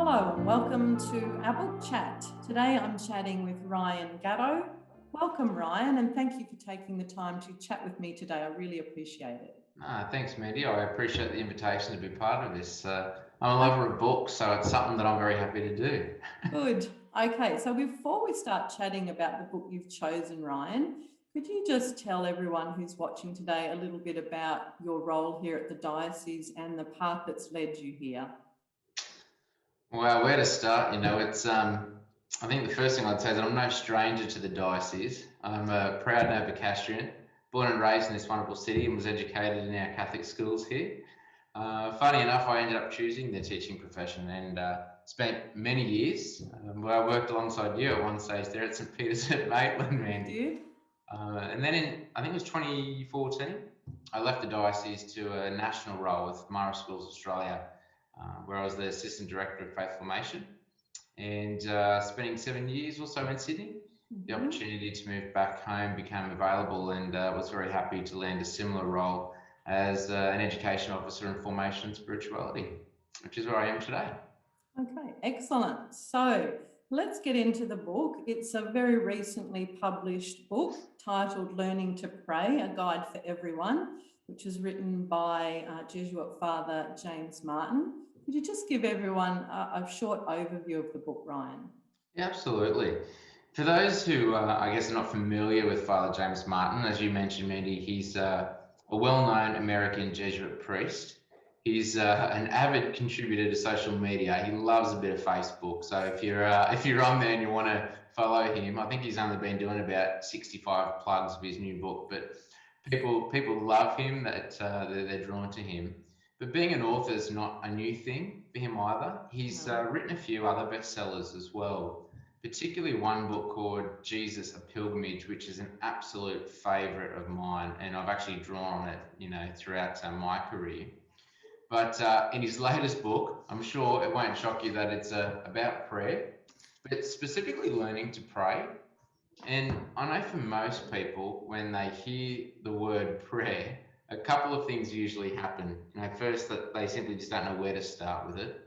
Hello and welcome to our book chat. Today I'm chatting with Ryan Gatto. Welcome, Ryan, and thank you for taking the time to chat with me today. I really appreciate it. Thanks, Mandy. I appreciate the invitation to be part of this. I'm a lover of books, so it's something that I'm very happy to do. Good. Okay, so before we start chatting about the book you've chosen, Ryan, could you just tell everyone who's watching today a little bit about your role here at the Diocese and the path that's led you here? Well, where to start? I think the first thing I'd say is that I'm no stranger to the diocese. I'm a proud Novocastrian, born and raised in this wonderful city, and was educated in our Catholic schools here. Funny enough, I ended up choosing the teaching profession and spent many years where I worked alongside you at one stage there at St. Peter's at Maitland, Mandy. And then I think it was 2014, I left the diocese to a national role with Mara Schools Australia, where I was the Assistant Director of Faith Formation, and spending 7 years or so in Sydney. The opportunity to move back home became available, and was very happy to land a similar role as an education officer in formation and spirituality, which is where I am today. Okay, excellent. So let's get into the book. It's a very recently published book titled Learning to Pray, A Guide for Everyone, which is written by Jesuit Father James Martin. Could you just give everyone a short overview of the book, Ryan? Yeah, absolutely. For those who, I guess, are not familiar with Father James Martin, as you mentioned, Mandy, he's a well-known American Jesuit priest. He's an avid contributor to social media. He loves a bit of Facebook. So if you're on there and you want to follow him, I think he's only been doing about 65 plugs of his new book, but people love him. That they're drawn to him. But being an author is not a new thing for him either. He's written a few other bestsellers as well, particularly one book called Jesus, A Pilgrimage, which is an absolute favourite of mine, and I've actually drawn on it, throughout my career. But in his latest book, I'm sure it won't shock you that it's about prayer, but specifically learning to pray. And I know for most people, when they hear the word prayer, a couple of things usually happen. First, that they simply just don't know where to start with it.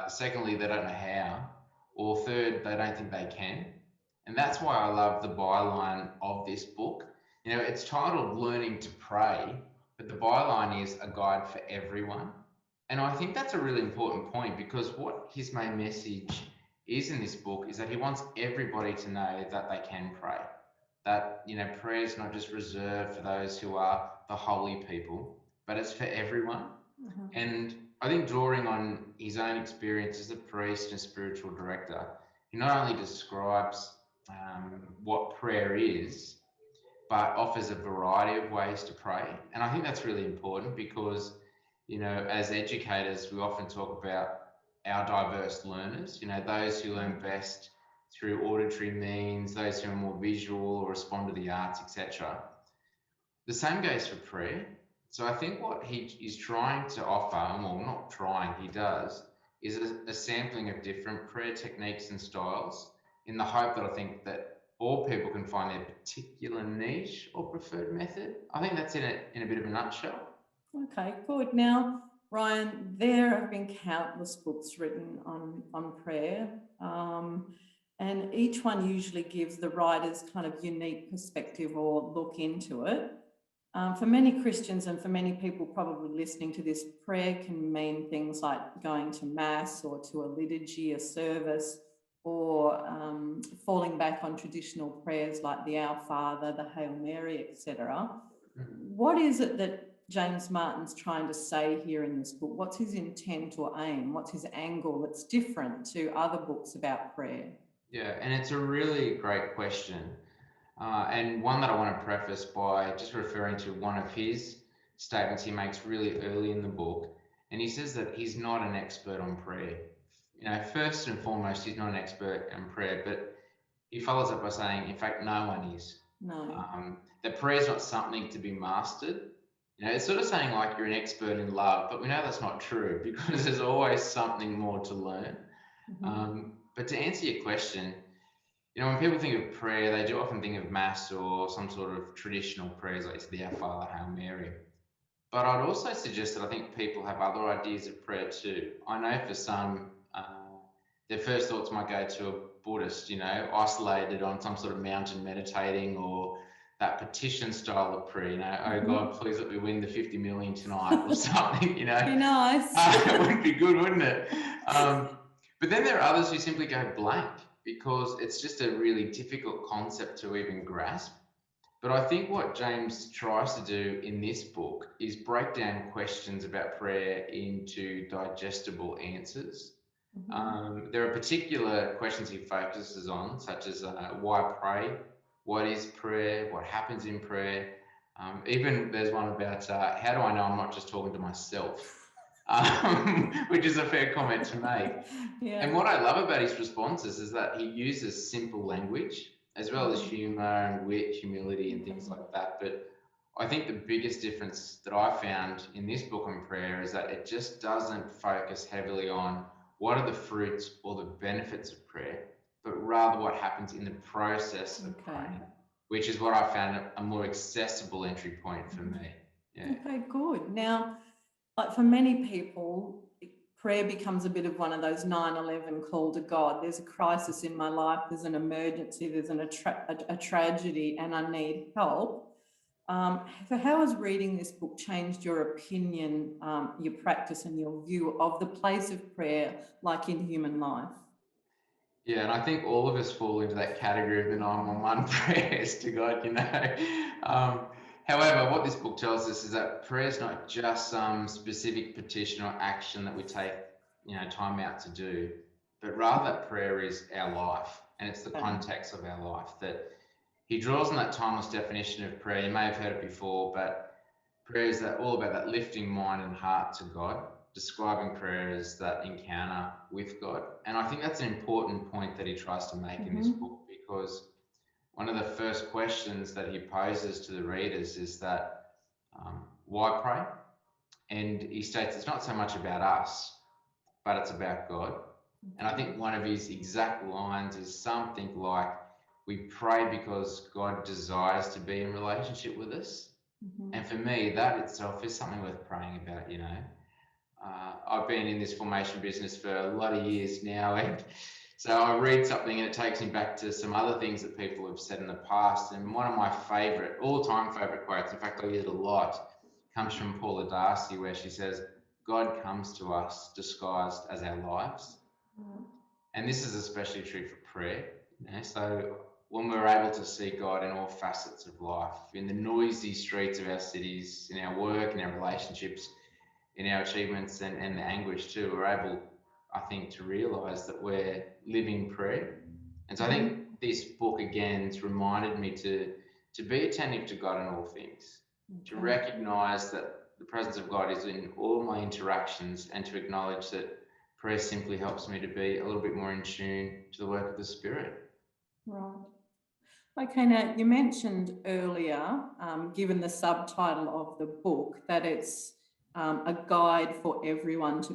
Secondly, they don't know how. Or third, they don't think they can. And that's why I love the byline of this book. It's titled Learning to Pray, but the byline is A Guide for Everyone. And I think that's a really important point, because what his main message is in this book is that he wants everybody to know that they can pray. That, prayer is not just reserved for those who are the holy people, but it's for everyone. And I think, drawing on his own experience as a priest and spiritual director, he not only describes what prayer is, but offers a variety of ways to pray. And I think that's really important because, as educators, we often talk about our diverse learners, those who learn best through auditory means, those who are more visual or respond to the arts, etc. The same goes for prayer. So I think what he is trying to offer, well, not trying, he does, is a sampling of different prayer techniques and styles, in the hope that I think that all people can find their particular niche or preferred method. I think that's in a bit of a nutshell. Okay, good. Now, Ryan, there have been countless books written on prayer, and each one usually gives the writer's kind of unique perspective or look into it. For many Christians and for many people probably listening to this, prayer can mean things like going to Mass or to a liturgy, a service, or falling back on traditional prayers like the Our Father, the Hail Mary, etc. What is it that James Martin's trying to say here in this book? What's his intent or aim? What's his angle that's different to other books about prayer? Yeah, and it's a really great question. And one that I want to preface by just referring to one of his statements he makes really early in the book. And he says that he's not an expert on prayer. First and foremost, he's not an expert in prayer, but he follows up by saying, in fact, no one is. No. That prayer is not something to be mastered. It's sort of saying like you're an expert in love, but we know that's not true, because there's always something more to learn. But to answer your question, when people think of prayer, they do often think of Mass or some sort of traditional prayers like the Our Father, Hail Mary. But I'd also suggest that I think people have other ideas of prayer too. I know for some, their first thoughts might go to a Buddhist, isolated on some sort of mountain meditating, or that petition style of prayer, oh God, please let me win the 50 million tonight or something, Be nice. It would be good, wouldn't it? But then there are others who simply go blank because it's just a really difficult concept to even grasp. But I think what James tries to do in this book is break down questions about prayer into digestible answers. There are particular questions he focuses on, such as why pray, what is prayer, what happens in prayer. Even there's one about how do I know I'm not just talking to myself, which is a fair comment to make. Yeah. And what I love about his responses is that he uses simple language as well as humour and wit, humility and things like that. But I think the biggest difference that I found in this book on prayer is that it just doesn't focus heavily on what are the fruits or the benefits of prayer, but rather what happens in the process of praying, which is what I found a more accessible entry point for me. Yeah. Okay, good. Now, like for many people, prayer becomes a bit of one of those 9/11 call to God. There's a crisis in my life, there's an emergency, there's a tragedy, and I need help. So how has reading this book changed your opinion, your practice and your view of the place of prayer, like in human life? Yeah, and I think all of us fall into that category of the 911 prayers to God, However, what this book tells us is that prayer is not just some specific petition or action that we take, time out to do, but rather prayer is our life, and it's the context of our life. That he draws on that timeless definition of prayer. You may have heard it before, but prayer is all about that lifting mind and heart to God, describing prayer as that encounter with God. And I think that's an important point that he tries to make in this book, because one of the first questions that he poses to the readers is that, why pray? And he states it's not so much about us, but it's about God. And I think one of his exact lines is something like, we pray because God desires to be in relationship with us. And for me, that itself is something worth praying about, I've been in this formation business for a lot of years now, and so I read something and it takes me back to some other things that people have said in the past. And one of my all-time favorite quotes, in fact I use it a lot, comes from Paula Darcy, where she says, God comes to us disguised as our lives. And this is especially true for prayer. So when we're able to see God in all facets of life, in the noisy streets of our cities, in our work, in our relationships, in our achievements and the anguish too, we're able, I think, to realise that we're living prayer. And so I think this book again has reminded me to be attentive to God in all things, to recognise that the presence of God is in all my interactions, and to acknowledge that prayer simply helps me to be a little bit more in tune to the work of the Spirit. Right. Okay, now you mentioned earlier, given the subtitle of the book, that it's a guide for everyone to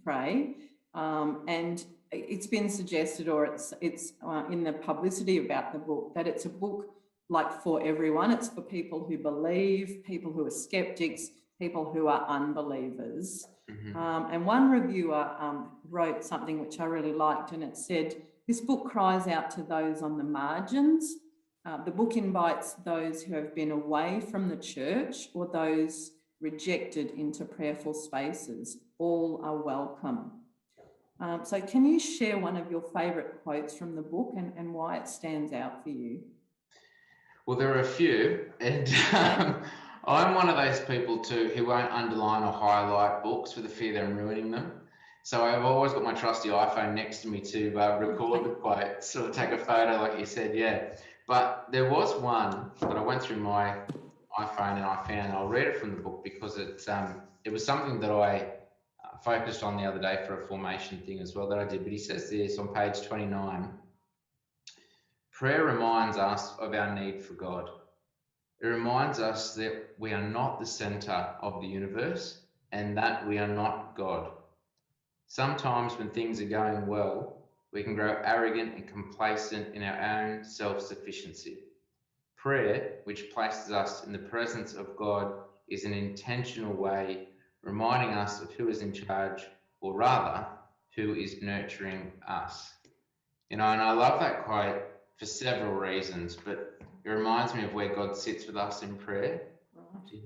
pray. And it's been suggested, or it's in the publicity about the book, that it's a book like for everyone. It's for people who believe, people who are skeptics, people who are unbelievers. And one reviewer wrote something which I really liked, and it said, this book cries out to those on the margins. The book invites those who have been away from the church or those rejected into prayerful spaces. All are welcome. So can you share one of your favourite quotes from the book and why it stands out for you? Well, there are a few, and I'm one of those people too who won't underline or highlight books for the fear that I'm ruining them. So I've always got my trusty iPhone next to me to record the quotes or take a photo, like you said, yeah. But there was one that I went through my iPhone and I found, I'll read it from the book because it was something that I focused on the other day for a formation thing as well that I did. But he says this on page 29, prayer reminds us of our need for God. It reminds us that we are not the center of the universe and that we are not God. Sometimes when things are going well, we can grow arrogant and complacent in our own self-sufficiency. Prayer, which places us in the presence of God, is an intentional way reminding us of who is in charge, or rather, who is nurturing us. And I love that quote for several reasons, but it reminds me of where God sits with us in prayer.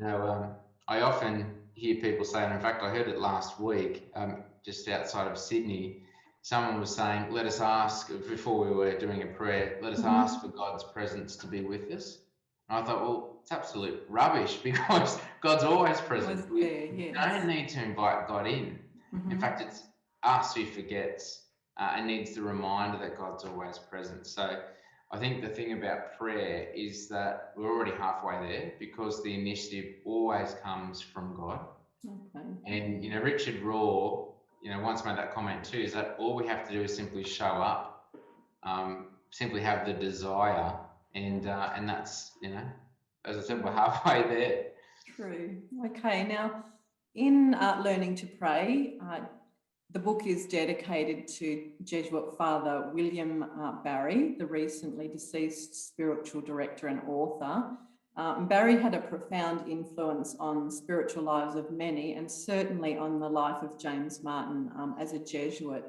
Right. I often hear people say, and in fact, I heard it last week, just outside of Sydney, someone was saying, let us ask, before we were doing a prayer, let us ask for God's presence to be with us. And I thought, well, it's absolute rubbish because God's always present. Always there, We yes. don't need to invite God in. In fact, it's us who forgets and needs the reminder that God's always present. So I think the thing about prayer is that we're already halfway there because the initiative always comes from God. Okay. And, Richard Raw, once made that comment too, is that all we have to do is simply show up, simply have the desire, and that's, as I said, we're halfway there. True. Okay. Now, in Learning to Pray, the book is dedicated to Jesuit Father William Barry, the recently deceased spiritual director and author. Barry had a profound influence on spiritual lives of many, and certainly on the life of James Martin as a Jesuit.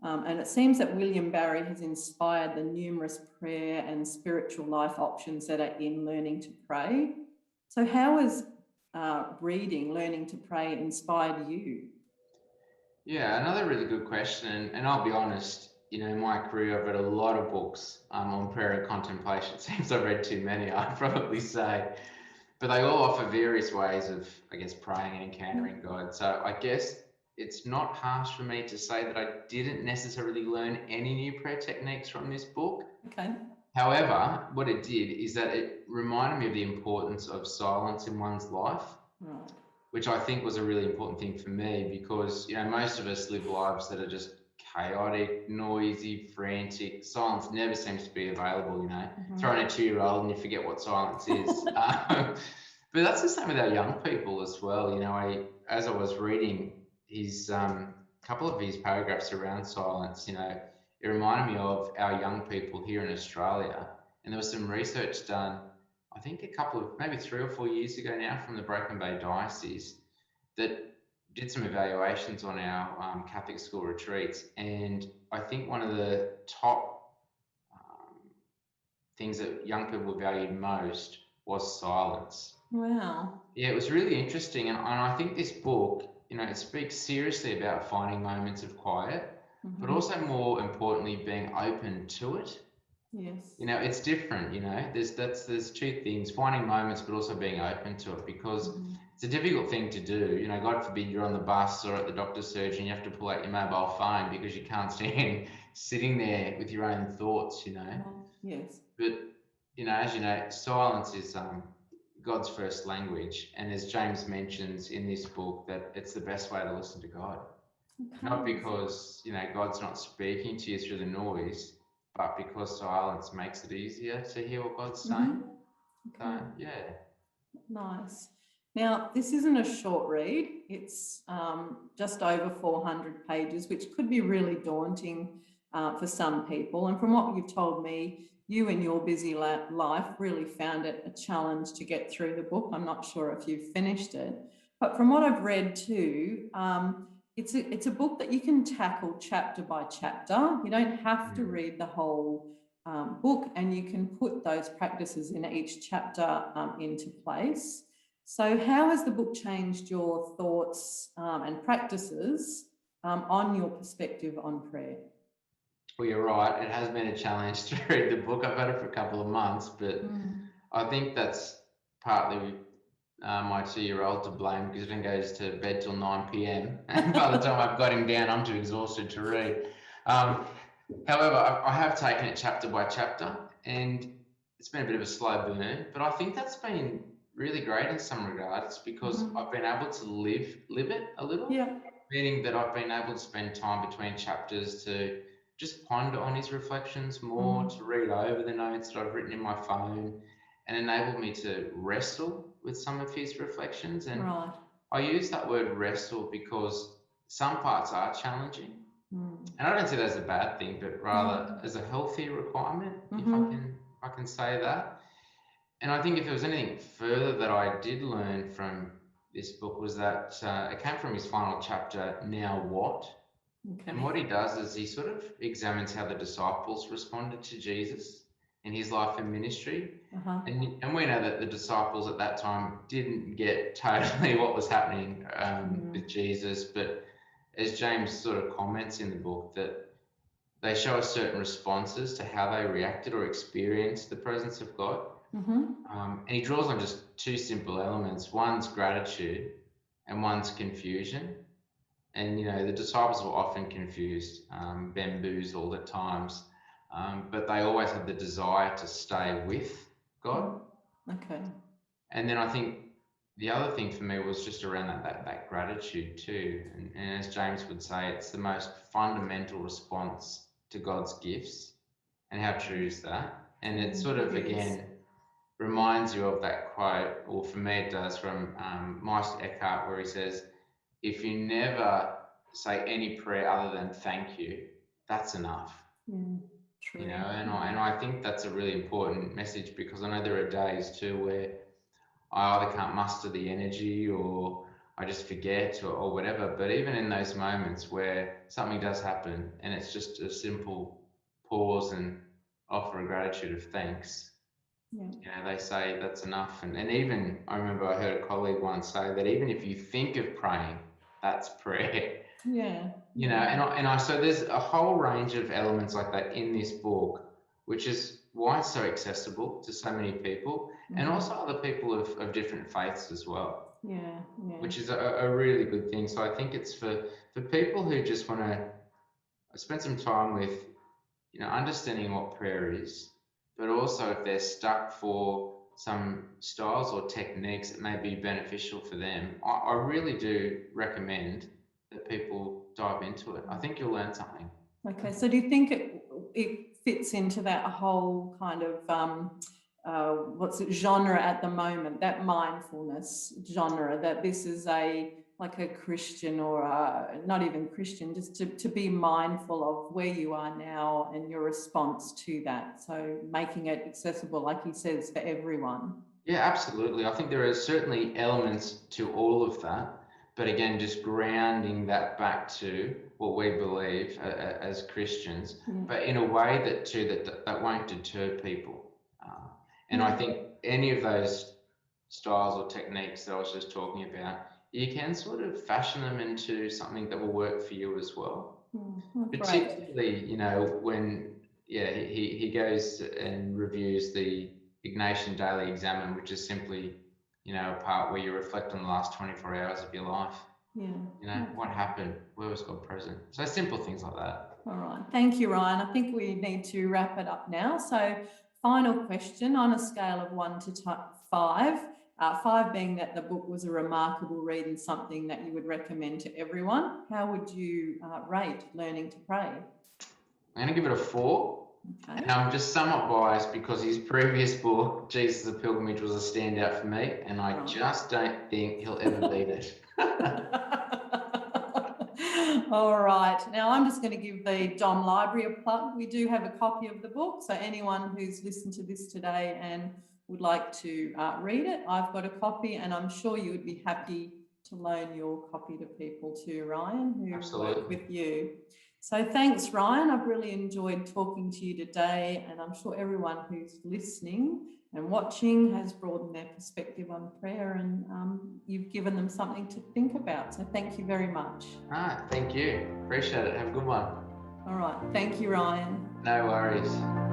And it seems that William Barry has inspired the numerous prayer and spiritual life options that are in Learning to Pray. So how has reading Learning to Pray inspired you? Yeah, another really good question. And I'll be honest, in my career, I've read a lot of books on prayer and contemplation. It seems I've read too many, I'd probably say. But they all offer various ways of, I guess, praying and encountering God. So I guess it's not harsh for me to say that I didn't necessarily learn any new prayer techniques from this book. Okay. However, what it did is that it reminded me of the importance of silence in one's life. Right. Which I think was a really important thing for me because, most of us live lives that are just chaotic, noisy, frantic. Silence never seems to be available, Throw in a 2-year-old and you forget what silence is. But that's the same with our young people as well. As I was reading his couple of his paragraphs around silence, it reminded me of our young people here in Australia. And there was some research done I think maybe 3 or 4 years ago now from the Broken Bay Diocese that did some evaluations on our Catholic school retreats. And I think one of the top things that young people valued most was silence. Wow. Yeah, it was really interesting. And I think this book, it speaks seriously about finding moments of quiet, but also more importantly, being open to it. Yes. It's different, there's two things, finding moments, but also being open to it because it's a difficult thing to do. God forbid you're on the bus or at the doctor's surgery and you have to pull out your mobile phone because you can't stand sitting there with your own thoughts, Yes. But, as you know, silence is God's first language. And as James mentions in this book, that it's the best way to listen to God. Okay. Not because, God's not speaking to you through the noise, but because silence makes it easier to hear what God's saying. Okay. So, yeah. Nice. Now, this isn't a short read. It's just over 400 pages, which could be really daunting for some people. And from what you've told me, you in your busy life really found it a challenge to get through the book. I'm not sure if you've finished it. But from what I've read too, it's a book that you can tackle chapter by chapter. You don't have to read the whole book, and you can put those practices in each chapter into place. So how has the book changed your thoughts and practices on your perspective on prayer? Well, you're right. It has been a challenge to read the book. I've had it for a couple of months, but I think that's partly my 2-year-old to blame because he goes to bed till 9 p.m. and by the time I've got him down, I'm too exhausted to read. However, I have taken it chapter by chapter, and it's been a bit of a slow burn, but I think that's been really great in some regards because I've been able to live it a little, meaning that I've been able to spend time between chapters to just ponder on his reflections more, to read over the notes that I've written in my phone, and enable me to wrestle with some of his reflections. And I use that word wrestle because some parts are challenging. And I don't see that as a bad thing, but rather as a healthy requirement, if I can say that. And I think if there was anything further that I did learn from this book was that it came from his final chapter, Now What? Okay. And what he does is he sort of examines how the disciples responded to Jesus in his life and ministry. Uh-huh. And we know that the disciples at that time didn't get totally what was happening with Jesus, but as James sort of comments in the book, that they show us certain responses to how they reacted or experienced the presence of God. And he draws on just two simple elements. One's gratitude and one's confusion. And, you know, the disciples were often confused, bamboozled at times, but they always had the desire to stay with God. Okay. And then I think the other thing for me was just around that gratitude too. And as James would say, it's the most fundamental response to God's gifts. And how true is that? And it sort of, again, reminds you of that quote, or for me it does, from Meister Eckhart, where he says, if you never say any prayer other than thank you, that's enough. True. You know, and I think that's a really important message, because I know there are days too where I either can't muster the energy or I just forget or whatever. But even in those moments where something does happen and it's just a simple pause and offer a gratitude of thanks, you know, they say that's enough. And even I remember I heard a colleague once say that even if you think of praying, that's prayer. You know, and I so there's a whole range of elements like that in this book, which is why it's so accessible to so many people, and also other people of different faiths as well. Which is a really good thing. So I think it's for people who just want to spend some time with, you know, understanding what prayer is, but also if they're stuck for some styles or techniques that may be beneficial for them, I really do recommend that people dive into it. I think you'll learn something. Okay, so do you think it fits into that whole kind of what's it, genre at the moment, that mindfulness genre, that this is like a Christian or not even Christian, just to be mindful of where you are now and your response to that. So making it accessible, like he says, for everyone. Yeah, absolutely. I think there are certainly elements to all of that. But again, just grounding that back to what we believe as Christians, but in a way that won't deter people. And I think any of those styles or techniques that I was just talking about, you can sort of fashion them into something that will work for you as well. Particularly, you know, when he goes and reviews the Ignatian Daily Examen, which is simply, you know, a part where you reflect on the last 24 hours of your life. You know, what happened? Where was God present? So simple things like that. All right. Thank you, Ryan. I think we need to wrap it up now. So final question, on a scale of 1 to 5, 5 being that the book was a remarkable read and something that you would recommend to everyone, how would you rate Learning to Pray? I'm going to give it a 4. Okay. And I'm just somewhat biased because his previous book, Jesus the Pilgrimage, was a standout for me, and I just don't think he'll ever beat it. All right. Now I'm just going to give the Dom Library a plug. We do have a copy of the book, so anyone who's listened to this today and would like to read it, I've got a copy, and I'm sure you would be happy to loan your copy to people too, Ryan, who work with you. So thanks, Ryan. I've really enjoyed talking to you today, and I'm sure everyone who's listening and watching has broadened their perspective on prayer, and you've given them something to think about. So thank you very much. Thank you. Appreciate it. Have a good one. All right. Thank you, Ryan. No worries.